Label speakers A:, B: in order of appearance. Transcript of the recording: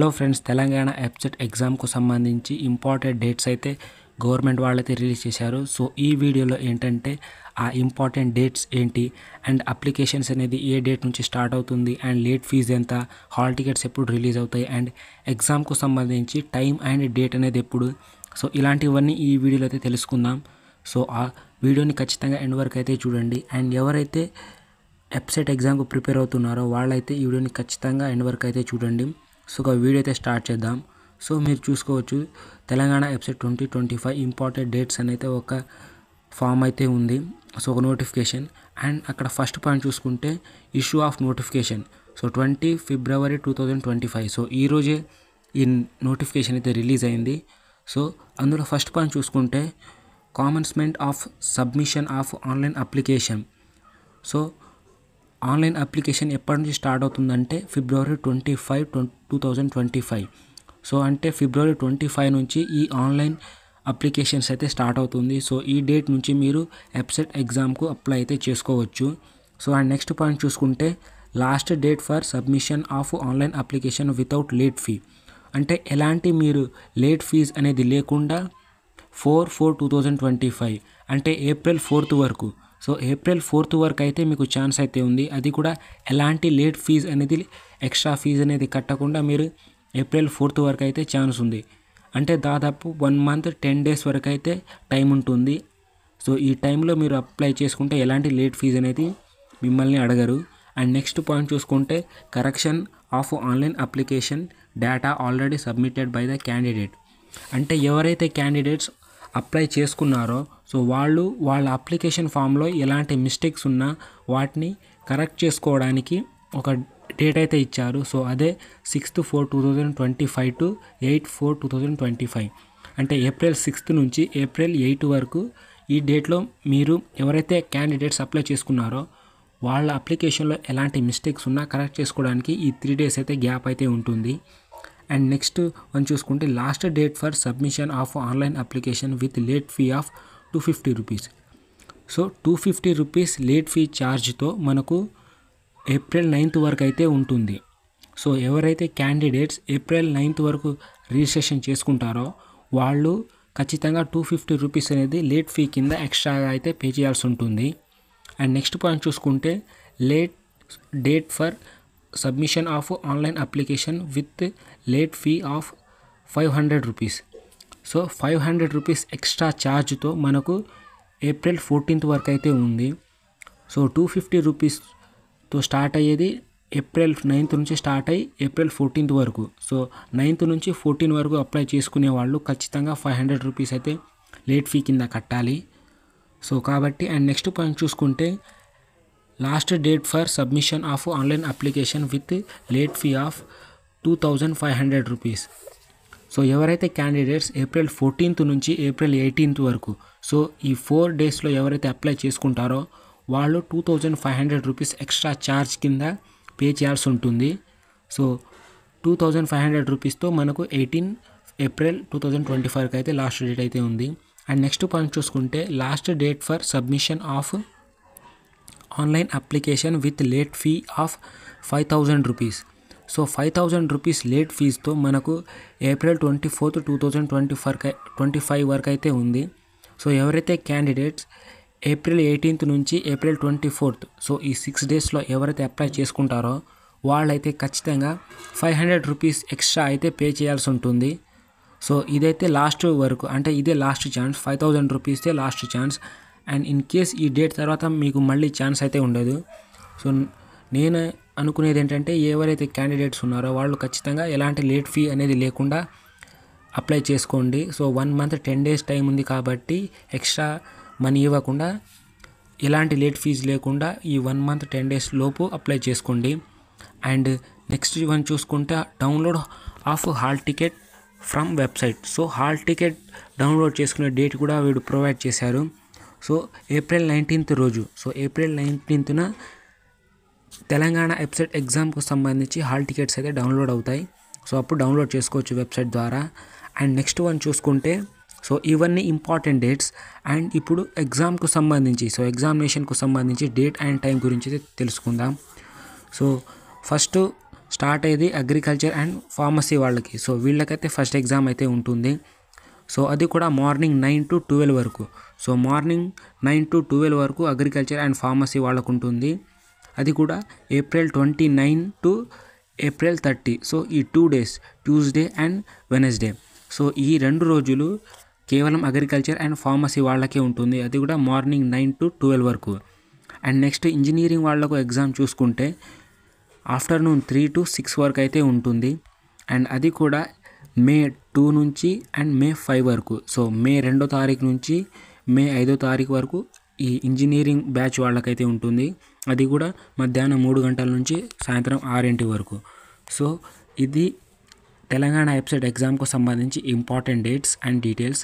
A: Hello friends, Telangana EAPCET ఎగ్జామ్కు సంబంధించి important dates అయితే గవర్నమెంట్ వాళ్ళైతే రిలీజ్ చేశారు. సో ఈ వీడియోలో ఏంటంటే ఆ ఇంపార్టెంట్ డేట్స్ ఏంటి అండ్ అప్లికేషన్స్ అనేది ఏ డేట్ నుంచి స్టార్ట్ అవుతుంది అండ్ లేట్ ఫీజు ఎంత, హాల్ టికెట్స్ ఎప్పుడు రిలీజ్ అవుతాయి అండ్ ఎగ్జామ్కు సంబంధించి టైం అండ్ డేట్ అనేది ఎప్పుడు, సో ఇలాంటివన్నీ ఈ వీడియోలో అయితే తెలుసుకుందాం. సో ఆ వీడియోని ఖచ్చితంగా ఎండ్ వరకు అయితే చూడండి. అండ్ ఎవరైతే ఎప్సెట్ ఎగ్జామ్కు ప్రిపేర్ అవుతున్నారో వాళ్ళైతే ఈ వీడియోని ఖచ్చితంగా ఎండ్ వరకు అయితే చూడండి. సో ఒక వీడియో అయితే స్టార్ట్ చేద్దాం. సో మీరు చూసుకోవచ్చు, తెలంగాణ ఎప్సెట్ 2025 ఇంపార్టెంట్ డేట్స్ అనేది ఒక ఫామ్ అయితే ఉంది. సో ఒక నోటిఫికేషన్ అండ్ అక్కడ ఫస్ట్ పాయింట్ చూసుకుంటే issue of notification. So 20 February 2025. So ఈరోజే ఈ నోటిఫికేషన్ అయితే రిలీజ్ అయింది. సో అందులో ఫస్ట్ పాయింట్ చూసుకుంటే commencement of submission of online application. So online application ఎప్పటి నుంచి స్టార్ట్ అవుతుందంటే ఫిబ్రవరి 25, 2025. సో అంటే ఫిబ్రవరి 25 నుంచి ఈ ఆన్లైన్ అప్లికేషన్స్ అయితే స్టార్ట్ అవుతుంది. సో ఈ డేట్ నుంచి మీరు ఎప్సెట్ ఎగ్జామ్కు అప్లై అయితే చేసుకోవచ్చు. సో అండ్ నెక్స్ట్ పాయింట్ చూసుకుంటే last date for submission of online application without late fee. అంటే ఎలాంటి మీరు లేట్ ఫీజ్ అనేది లేకుండా 4/4/2025 అంటే April 4th వరకు. సో April 4th వరకు అయితే మీకు ఛాన్స్ అయితే ఉంది. అది కూడా ఎలాంటి లేట్ ఫీజ్ అనేది, ఎక్స్ట్రా ఫీజ్ అనేది కట్టకుండా మీరు April 4th వరకు అయితే ఛాన్స్ ఉంది. అంటే దాదాపు 1 month 10 days వరకు అయితే టైం ఉంటుంది. సో ఈ టైంలో మీరు అప్లై చేసుకుంటే ఎలాంటి లేట్ ఫీజ్ అనేది మిమ్మల్ని అడగరు. అండ్ నెక్స్ట్ పాయింట్ చూసుకుంటే correction of online application data already submitted by the candidate. అంటే ఎవరైతే క్యాండిడేట్స్ అప్లై చేసుకున్నారో సో వాళ్ళు వాళ్ళ అప్లికేషన్ ఫామ్లో ఎలాంటి మిస్టేక్స్ ఉన్నా వాటిని కరెక్ట్ చేసుకోవడానికి ఒక డేట్ అయితే ఇచ్చారు. సో అదే 6/4/2025 to 8/4/2025. అంటే April 6th నుంచి April 8 వరకు ఈ డేట్లో మీరు ఎవరైతే క్యాండిడేట్స్ అప్లై చేసుకున్నారో వాళ్ళ అప్లికేషన్లో ఎలాంటి మిస్టేక్స్ ఉన్నా కరెక్ట్ చేసుకోవడానికి ఈ 3 days అయితే గ్యాప్ అయితే ఉంటుంది. అండ్ నెక్స్ట్ వన్ చూసుకుంటే last date for submission of online application with late fee of 250 rupees. So 250 rupees late fee ఛార్జ్తో మనకు April 9th వరకు అయితే ఉంటుంది. సో ఎవరైతే క్యాండిడేట్స్ April 9th వరకు రిజిస్ట్రేషన్ చేసుకుంటారో వాళ్ళు ఖచ్చితంగా 250 రూపీస్ అనేది లేట్ ఫీ కింద ఎక్స్ట్రాగా అయితే పే చేయాల్సి ఉంటుంది. అండ్ నెక్స్ట్ పాయింట్ చూసుకుంటే late date for submission of online application with late fee of 500 rupees. So 500 rupees extra ఛార్జ్తో మనకు April 14th వరకు అయితే ఉంది. సో 250 రూపీస్తో స్టార్ట్ అయ్యేది April 9th నుంచి స్టార్ట్ అయ్యి April 14th వరకు. సో 9th నుంచి 14 వరకు అప్లై చేసుకునే వాళ్ళు ఖచ్చితంగా 500 రూపీస్ అయితే లేట్ ఫీ కింద కట్టాలి. సో కాబట్టి అండ్ నెక్స్ట్ పాయింట్ చూసుకుంటే last date for submission of online application with late fee of 2500 rupees. So ఎవరైతే క్యాండిడేట్స్ April 14th నుంచి April 18th వరకు సో ఈ 4 daysలో ఎవరైతే అప్లై చేసుకుంటారో వాళ్ళు 2500 రూపీస్ ఎక్స్ట్రా ఛార్జ్ కింద పే చేయాల్సి ఉంటుంది. సో 2500 రూపీస్తో మనకు 18 April 2025 అయితే లాస్ట్ డేట్ అయితే ఉంది. అండ్ నెక్స్ట్ పాయింట్ చూసుకుంటే last date for submission of online application with late fee of 5000 rupees. So 5000 rupees late ఫీజ్తో మనకు April 24th, 2025 వరకు అయితే ఉంది. సో ఎవరైతే క్యాండిడేట్స్ April 18th నుంచి April 24th సో ఈ 6 daysలో ఎవరైతే అప్లై చేసుకుంటారో వాళ్ళైతే ఖచ్చితంగా 500 రూపీస్ ఎక్స్ట్రా అయితే పే చేయాల్సి ఉంటుంది. సో ఇదైతే లాస్ట్ వరకు, అంటే ఇదే లాస్ట్ ఛాన్స్, 5000 రూపీస్తే last chance. And in case ఈ డేట్ తర్వాత మీకు మళ్ళీ ఛాన్స్ అయితే ఉండదు. సో నేను అనుకునేది ఏంటంటే ఎవరైతే క్యాండిడేట్స్ ఉన్నారో వాళ్ళు ఖచ్చితంగా ఎలాంటి లేట్ ఫీ అనేది లేకుండా అప్లై చేసుకోండి. సో 1 month 10 days టైం ఉంది కాబట్టి ఎక్స్ట్రా మనీ ఇవ్వకుండా ఎలాంటి లేట్ ఫీజు లేకుండా ఈ 1 month 10 days లోపు అప్లై చేసుకోండి. అండ్ నెక్స్ట్ వన్ చూసుకుంటే download of hall ticket from website. So hall ticket download చేసుకునే డేట్ కూడా వీడు ప్రొవైడ్ చేశారు. సో April 19th రోజు, so April 19th Telangana EAPCET ఎగ్జామ్కు సంబంధించి హాల్ టికెట్స్ అయితే డౌన్లోడ్ అవుతాయి. సో అప్పుడు డౌన్లోడ్ చేసుకోవచ్చు వెబ్సైట్ ద్వారా. అండ్ నెక్స్ట్ వన్ చూసుకుంటే సో ఇవన్నీ ఇంపార్టెంట్ డేట్స్. అండ్ ఇప్పుడు ఎగ్జామ్కు సంబంధించి, సో ఎగ్జామినేషన్కు సంబంధించి డేట్ అండ్ టైం గురించి తెలుసుకుందాం. సో ఫస్ట్ స్టార్ట్ అయ్యేది అగ్రికల్చర్ అండ్ ఫార్మసీ వాళ్ళకి. సో వీళ్ళకైతే ఫస్ట్ ఎగ్జామ్ అయితే ఉంటుంది. సో అది కూడా మార్నింగ్ 9 to 12 వరకు. సో మార్నింగ్ 9 to 12 వరకు అగ్రికల్చర్ అండ్ ఫార్మసీ వాళ్ళకు ఉంటుంది. అది కూడా April 29 to April 30. సో ఈ 2 days, Tuesday and Wednesday. So ఈ 2 రోజులు కేవలం అగ్రికల్చర్ అండ్ ఫార్మసీ వాళ్ళకే ఉంటుంది. అది కూడా మార్నింగ్ 9 to 12 వరకు. అండ్ నెక్స్ట్ ఇంజనీరింగ్ వాళ్ళకు ఎగ్జామ్ చూసుకుంటే ఆఫ్టర్నూన్ 3 to 6 వరకు అయితే ఉంటుంది. అండ్ అది కూడా May 2 నుంచి అండ్ May 5 వరకు. సో May 2వ తారీఖు నుంచి May 5వ తారీఖు వరకు ఈ ఇంజనీరింగ్ బ్యాచ్ వాళ్ళకైతే ఉంటుంది. అది కూడా మధ్యాహ్నం 3 గంటల నుంచి సాయంత్రం 6 వరకు. సో ఇది తెలంగాణ వెబ్సైట్ ఎగ్జామ్కు సంబంధించి ఇంపార్టెంట్ డేట్స్ అండ్ డీటెయిల్స్.